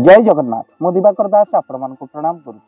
जय जगन्नाथ मु दिवाकर दास आपण मानक प्रणाम करू।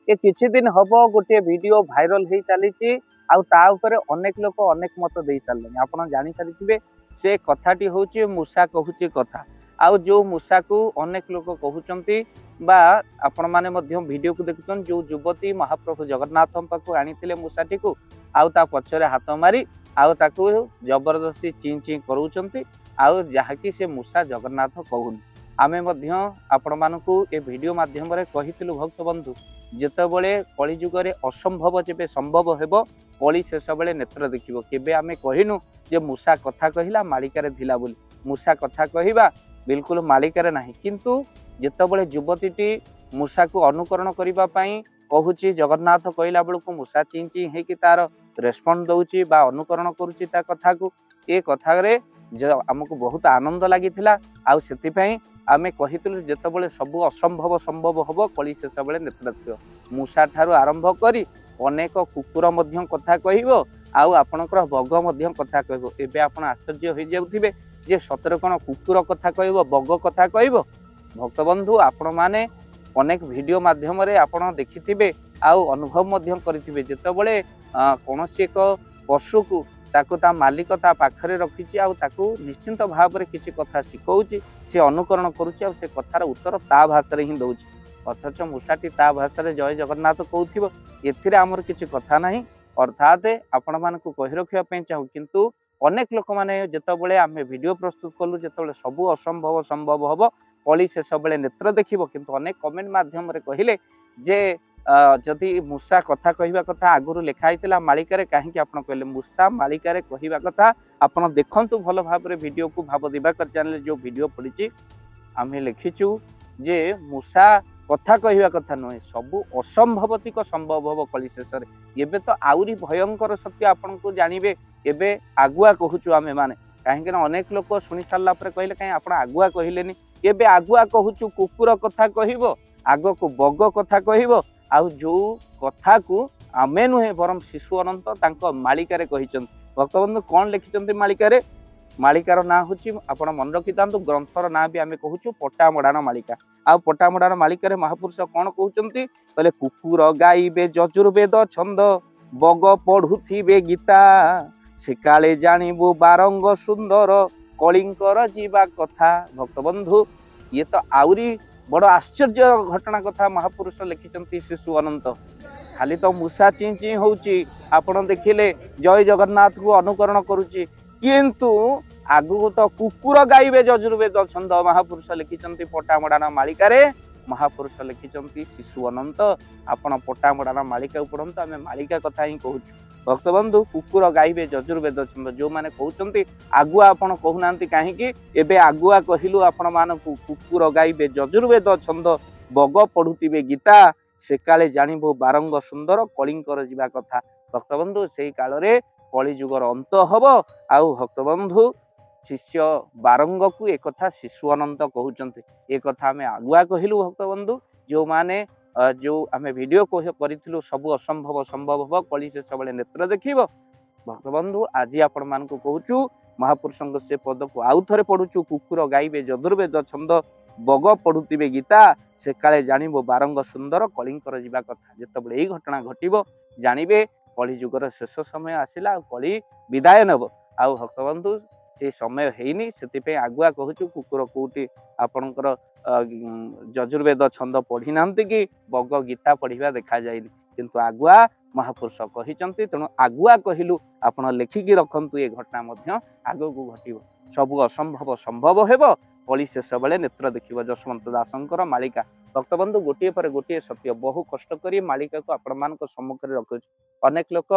ये किछि दिन हबो गोटे वीडियो भाइरल हे चलीची आउ ता ऊपर अनेक लोक अनेक मत दे सारले आपण जानि सारिथिबे से कथाटी होची मूषा कहूची कथा आउ जो मूषा को अनेक लोक कहउचंती बा आपण माने मध्य वीडियो को देखुचन जो युवती महाप्रभु जगन्नाथ पाखु आनिथिले मूषाटी को आउ ता पछरे हाथ मारी आउ ताकू जबरदस्ती ची ची करूचंती आउ जहाँकि से मूषा जगन्नाथ कहूनी आमे मध्य आपण मानकु ए वीडियो माध्यम रे कहिथिलु भक्त बंधु जेतेबेले कली जुगरे असंभव जेबे संभव हेबो कली शेष बेले नेत्र देखिबो केबे आमे कहिनु जे मूषा कथा कहिला मालिकारे धिला बोली मूषा कथा कहिबा बिल्कुल मालिकारे नाही किंतु जेतेबेले युवतीटी मूषा को अनुकरण करिबा पई कहूची जगन्नाथ कहला बेलको मूषा चिंची हे कि तार रेस्पोंड दउची बा अनुकरण करूची ता कथा को ए कथा रे जो हमको बहुत आनंद लागिथिला आउ सेति पई आमे कहितलु जेतेबेले सब असंभव संभव हबो कली शेष बेले नेत्र देखिबो मूषा ठारू आरंभ करी अनेक कुकुर मध्य कथा कहिबो आउ आपनकर बग मध्य कथा कहिबो एबे आपण आश्चर्य होई जाउथिबे जे सतर कोन कुकुर कथा कहिबो बग कथा कहिबो भक्त बंधु आपण माने अनेक वीडियो माध्यम रे आपण देखिथिबे आउ अनुभव मध्य करिथिबे जेतेबेले कोनोसी एक पशु को ताकू ता मालिक ता पाखरे रखिछि आउ ताकू निश्चिंत भाव रे किछि कथा सिखौछि से अनुकरण करूछि आउ से कथार उत्तर ता भाषा रे ही दउछि अथच मूषाटी ता भाषा रे जय जगन्नाथ कहउथिबो एथिरे हमर किछि कथा नाही अर्थात आपण मानकु कहि रखिया पय चाहू किंतु अनेक लोक माने जेतेबेले आमे वीडियो प्रस्तुत कलु जेतेबेले सब असंभव संभव हबो कली से सबले नेत्र देखिबो किंतु अनेक कमेंट माध्यम रे कहिले जे जदि मूषा कथा कहवा कथा आगुरी लिखाई मालिकारे कहीं आप कहले मूषा मालिकारे कहवा कथा आपड़ देखु भल भाव वीडियो को भाव दिवाकर चैनल जो वीडियो पड़ी आम लिखिचु जे मूषा कथा कहवा कथा नुहे सबू असंभवतिक संभव हम कली शेष एबे तो आउरी भयंकर सत्य आपन को जानवे एबे आगुआ कहूचु आमे माने कहीं अनेक लोक शुणी सारा कहले कहीं आप आगुआ कहलेनी एबे आगुआ कहूचु कुकुर कथा कहबो आग को बग कथा कहबो आउ जो कथा को आमे नुहे बरम शिशु अनंत तांको मालिकारे कहिचन भक्तबंधु कौन लिखिचंती मालिकारे मालिकार ना होची आपण मन रखितांतु ग्रंथर ना भी आमे कहूचु पट्टामडान मालिका आ पट्टामडान मालिकारे महापुरुष कौन कहउचंती कहले कुकुर गाइबे यजुर्वेद छंद बग पढ़ुथिबे गीता सेकाले जानिबु बारंग सुंदर कलिंकर जीवा कथा भक्तबंधु ये तो आउरी बड़ आश्चर्य घटना कथा महापुरुष लिखिचंती शिशु अनंत खाली तो मूषा ची ची होउची आपण देखिले जय जगन्नाथ को अनुकरण करूची किंतु आगु तो कुकुर गाइबे यजुर्वेद छंद महापुरुष लिखिचंती पट्टामडान मालिकारे महापुरुष लिखिचंती शिशु अनंत आपण पट्टामडान मालिका पढ़ंतु आमे मालिका कथा ही कहूछु भक्तबंधु कुकुर गाइबे यजुर्वेद छंद जो माने कहउचंती आगुआ आपण कहउनांती काहेकि एबे आगुआ कहिलु आपण मानकु कुकुर गाइबे यजुर्वेद छंद बग पढ़ुतिबे गीता से काले जानिबो बारंग सुंदर कलिंकर जीवा कथा भक्तबंधु सेही काल रे कली जुगर अंत हबो आउ भक्तबंधु शिष्य बारंग को एक कथा शिशु अनंत कहउचंती ए कथा हमें आगुआ कहिलु भक्तबंधु जो माने जो आमे वीडियो करिथिलु सब असंभव संभव हो कली से सबले नेत्र देखिबो भक्तबंधु आज आपण मान को कहूचु महापुरुषंग से पद को आउ थरे पढुचु कुकुर गाइबे यजुर्वेद छंद बग पढ़ुतिबे गीता से काले जानिबो बारंग सुंदर कलिंकर जीवा कथा जेतेबेले एई घटना घटिबो जानिबे कली जुगर शेष समय आसिला कली विदाय नब आउ भक्तबंधु से समय हेनी से आगुआ कहूचु कुकुर कोटी आपणकर यजुर्वेद छंद पढ़ी नांती कि बग गीता पढ़िबा देखा जाइनी किंतु आगुआ महापुरुष कहिचंती तेणु आगुआ कहिलु आपण लेखिकी रखंतु ए घटना मध्य आगो को घटिबो सबु असंभव संभव हेबो कली शेष बेले नेत्र देखिबो जशवंत दासंकर मालिका भक्तबंधु गोटे पर गोटे सत्य बहु कष्ट करी मालिका को आपण मान सम्मुख रे रखुछ अनेक लोक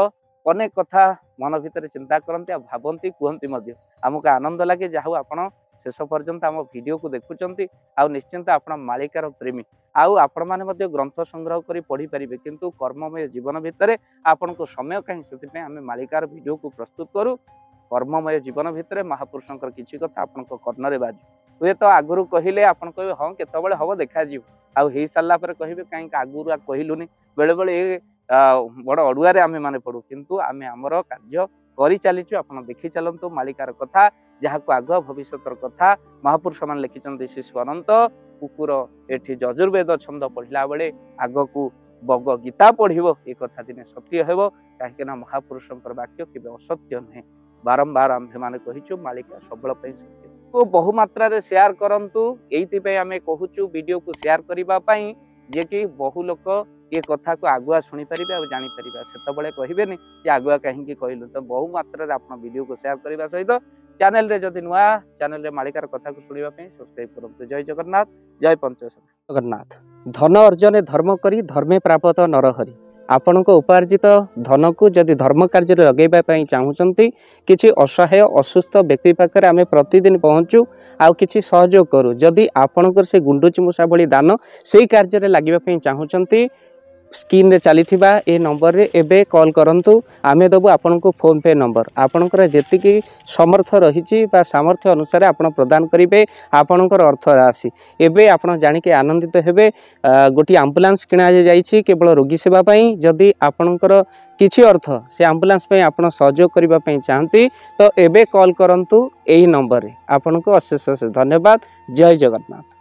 अनेक कथा मन भितर चिंता करते भावती कहती आमको आनंद लगे जहाँ आपण शेष पर्यंत आम वीडियो को देखुंत आउ निश्चिंत आप मालिकार प्रेमी आउ आपण मैंने ग्रंथ संग्रह कर पढ़ी पारे किंतु कर्ममय जीवन भितर आपण को समय कहीं से आम मालिकार वीडियो को प्रस्तुत करूँ कर्ममय जीवन भितर महापुरुषंकर किसी कथा आपण कर्णरे बाजू हुए तो आगुरी कहले आप कहे हाँ केतबेले हम देखा आउ हो सारा कहे कहीं आगुरी कहलुनि बेले बेले बड़ अड़ुआ आमे माने पड़ू किंतु आमे आमर कार्य କରି ଚାଲିଛୁ। ଆପଣ ଦେଖି ଚାଲନ୍ତୁ ମାଳିକାର କଥା, ଯାହାକୁ ଆଗୁଆ ଭବିଷ୍ୟତର କଥା ମହାପୁରୁଷମାନେ ଲେଖିଛନ୍ତି। ଶିଶୁ ଅନନ୍ତ କୁକୁର ଏଠି ଯଜୁର୍ବେଦ ଛନ୍ଦ ପଢ଼ିଲା ବେଳେ ଆଗକୁ ବଗ ଗୀତା ପଢ଼ିବ, ଏ କଥା ଦିନେ ସତ୍ୟ ହେବ। କାହିଁକିନା ମହାପୁରୁଷଙ୍କର ବାକ୍ୟ କେବେ ଅସତ୍ୟ ନୁହେଁ। ବାରମ୍ବାର ଆମ୍ଭେମାନେ କହିଛୁ ମାଳିକା ସବୁବେଳ ପାଇଁ ସତ୍ୟ। ବହୁ ମାତ୍ରାରେ ସେୟାର କରନ୍ତୁ। ଏଇଥିପାଇଁ ଆମେ କହୁଛୁ ଭିଡ଼ିଓକୁ ସେୟାର କରିବା ପାଇଁ, ଯେ କି ବହୁ ଲୋକ ଏ କଥାକୁ ଆଗୁଆ ଶୁଣିପାରିବେ ଆଉ ଜାଣିପାରିବେ। ସେତେବେଳେ କହିବେନି ଯେ ଆଗୁଆ କାହିଁକି କହିଲୁ। ତ ବହୁ ମାତ୍ରାରେ ଆପଣ ଭିଡ଼ିଓକୁ ସେୟାର କରିବା ସହିତ ଚ୍ୟାନେଲରେ ଯଦି ନୂଆ ଚ୍ୟାନେଲରେ ମାଳିକାର କଥାକୁ ଶୁଣିବା ପାଇଁ ସବସ୍କ୍ରାଇବ କରନ୍ତୁ। ଜୟ ଜଗନ୍ନାଥ, ଜୟ ପଞ୍ଚସଖା ଜଗନ୍ନାଥ। ଧନ ଅର୍ଜନେ ଧର୍ମ କରି ଧର୍ମେ ପ୍ରାପତ ନରହରି। ଆପଣଙ୍କ ଉପାର୍ଜିତ ଧନକୁ ଯଦି ଧର୍ମ କାର୍ଯ୍ୟରେ ଲଗାଇବା ପାଇଁ ଚାହୁଁଛନ୍ତି, କିଛି ଅସହାୟ ଅସୁସ୍ଥ ବ୍ୟକ୍ତି ପାଖରେ ଆମେ ପ୍ରତିଦିନ ପହଞ୍ଚୁ ଆଉ କିଛି ସହଯୋଗ କରୁ। ଯଦି ଆପଣଙ୍କର ସେ ଗୁଣ୍ଡୁଚି ମୂଷା ଭଳି ଦାନ ସେଇ କାର୍ଯ୍ୟରେ ଲାଗିବା ପାଇଁ ଚାହୁଁଛନ୍ତି, ସ୍କ୍ରିନରେ ଚାଲିଥିବା ଏ ନମ୍ବରରେ ଏବେ କଲ୍ କରନ୍ତୁ। ଆମେ ଦେବୁ ଆପଣଙ୍କୁ ଫୋନ ପେ ନମ୍ବର। ଆପଣଙ୍କର ଯେତିକି ସମର୍ଥ ରହିଛି ବା ସାମର୍ଥ୍ୟ ଅନୁସାରେ ଆପଣ ପ୍ରଦାନ କରିବେ ଆପଣଙ୍କର ଅର୍ଥ ରାଶି। ଏବେ ଆପଣ ଜାଣିକି ଆନନ୍ଦିତ ହେବେ, ଗୋଟିଏ ଆମ୍ବୁଲାନ୍ସ କିଣା ଯାଇଛି କେବଳ ରୋଗୀ ସେବା ପାଇଁ। ଯଦି ଆପଣଙ୍କର କିଛି ଅର୍ଥ ସେ ଆମ୍ବୁଲାନ୍ସ ପାଇଁ ଆପଣ ସହଯୋଗ କରିବା ପାଇଁ ଚାହାନ୍ତି, ତ ଏବେ କଲ୍ କରନ୍ତୁ ଏହି ନମ୍ବରରେ। ଆପଣଙ୍କୁ ଅଶେଷ ଅଶେଷ ଧନ୍ୟବାଦ। ଜୟ ଜଗନ୍ନାଥ।